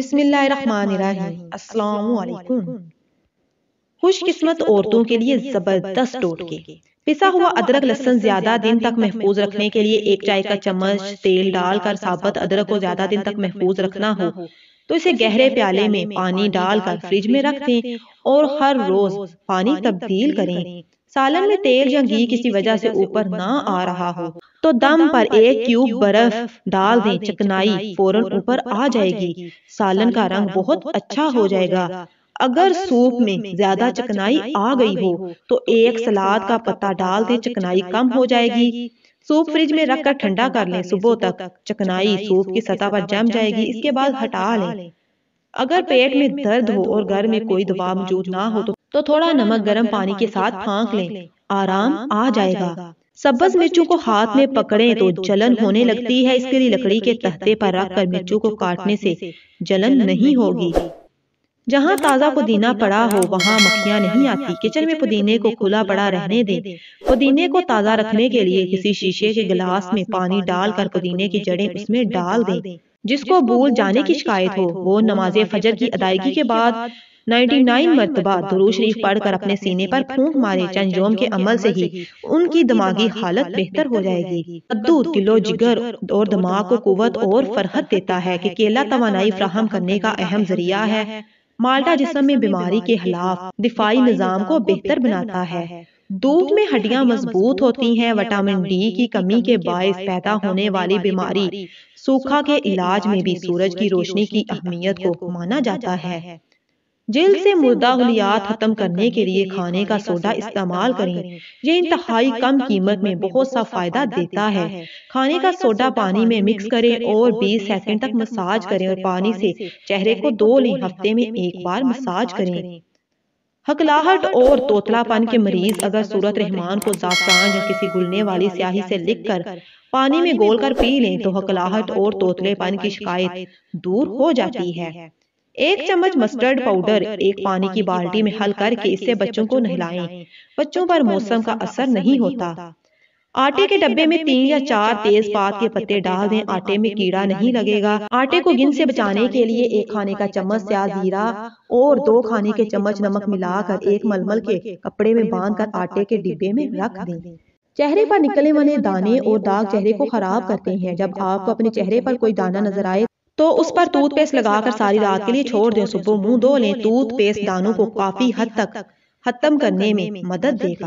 بسم اللہ الرحمن الرحیم۔ السلام علیکم۔ خوش قسمت عورتوں کے لیے زبردست ٹوٹکے۔ پسا ہوا ادرک لہسن زیادہ دن تک محفوظ رکھنے کے لیے 1 چائے کا چمچ تیل ڈال کر ثابت ادرک کو زیادہ دن تک محفوظ رکھنا ہو تو اسے گہرے پیالے میں پانی ڈال کر فریج میں رکھ دیں اور ہر روز پانی تبدیل کریں۔ سالن میں تیل یا گھی کسی وجہ سے اوپر نہ آ رہا ہو تو دم پر 1 کیوب برف ڈال دیں، چکنائی فوراً اوپر آ جائے گی، سالن کا رنگ بہت اچھا ہو جائے گا۔ اگر سوپ میں زیادہ چکنائی آ گئی ہو تو 1 سلاد کا پتا ڈال دیں، چکنائی کم ہو جائے گی۔ سوپ فریج میں رکھ کر ٹھنڈا کر لیں، صبح تک چکنائی سوپ کی سطح پر جم جائے گی، اس کے بعد ہٹا لیں۔ اگر پیٹ میں درد ہو اور گھر میں کوئی دوا موجود نہ ہو تو تھوڑا نمک گرم پانی کے ساتھ پھانک لیں، آرام آ جائے گا۔ سبز مرچوں کو ہاتھ میں پکڑیں تو جلن ہونے لگتی ہے، اس کے لیے لکڑی کے تختے پر رکھ کر مرچوں کو کاٹنے سے جلن نہیں ہوگی۔ جہاں تازہ پودینہ پڑا ہو وہاں مکھیاں نہیں آتی۔ کچن میں پودینے کو کھلا پڑا رہنے دیں۔ پودینے کو تازہ رکھنے کے لیے کسی شیشے کے گلاس میں پانی ڈال کر پودینے کی جڑیں اس میں ڈال دیں۔ جس کو بھول جانے کی شکایت ہو وہ نماز فجر کی ادائیگی کے بعد 99 مرتبہ درود شریف پڑھ کر اپنے سینے پر پھونک مارے، چند یوم کے عمل سے ہی ان کی دماغی حالت بہتر ہو جائے گی۔ کدو دل و جگر اور دماغ کو قوت اور فرحت دیتا ہے کہ کیلا توانائی فراہم کرنے کا اہم ذریعہ ہے۔ مالٹا جسم میں بیماری کے خلاف دفاعی نظام کو بہتر بناتا ہے۔ دودھ میں ہڈیاں مضبوط ہوتی ہیں۔ وٹامن ڈی کی کمی کے باعث پیدا ہونے والی بیماری سوکھا کے علاج میں بھی سورج کی روشنی کی اہمیت کو مانا جاتا ہے۔ جلد سے مردہ خلیات ختم کرنے کے لیے کھانے کا سوڈا استعمال کریں، یہ انتہائی کم قیمت میں بہت سا فائدہ دیتا ہے۔ کھانے کا سوڈا پانی میں مکس کریں اور 20 سیکنڈ تک مساج کریں اور پانی سے چہرے کو دھو لیں، ہفتے میں 1 بار مساج کریں۔ ہکلاہٹ اور توتلا پن کے مریض اگر سورت رحمان کو زعفران یا کسی گلنے والی سیاہی سے لکھ کر پانی میں گول کر پی لیں تو ہکلاہٹ اور توتلے پن کی شکایت دور ہو جاتی ہے۔ 1 چمچ مسٹرڈ پاؤڈر 1 پانی کی بالٹی میں حل کر کے اس سے بچوں کو نہلائیں، بچوں پر موسم کا اثر نہیں ہوتا۔ آٹے کے ڈبے میں 3 یا 4 تیز پات کے پتے ڈال دیں، آٹے میں کیڑا نہیں لگے گا۔ آٹے کو گند سے بچانے کے لیے 1 کھانے کا چمچ سیاہ زیرہ اور 2 کھانے کے چمچ نمک ملا کر ایک ململ کے کپڑے میں باندھ کر آٹے کے ڈبے میں رکھ دیں۔ چہرے پر نکلنے والے دانے اور داغ چہرے کو خراب کرتے ہیں۔ جب آپ کو اپنے چہرے پر کوئی دانہ نظر آئے تو اس پر ٹوتھ پیسٹ لگا کر ساری رات کے لیے چھوڑ دیں، صبح منہ دھو لیں۔ ٹوتھ پیسٹ دانوں کو کافی حد تک ختم کرنے میں مدد دے گا۔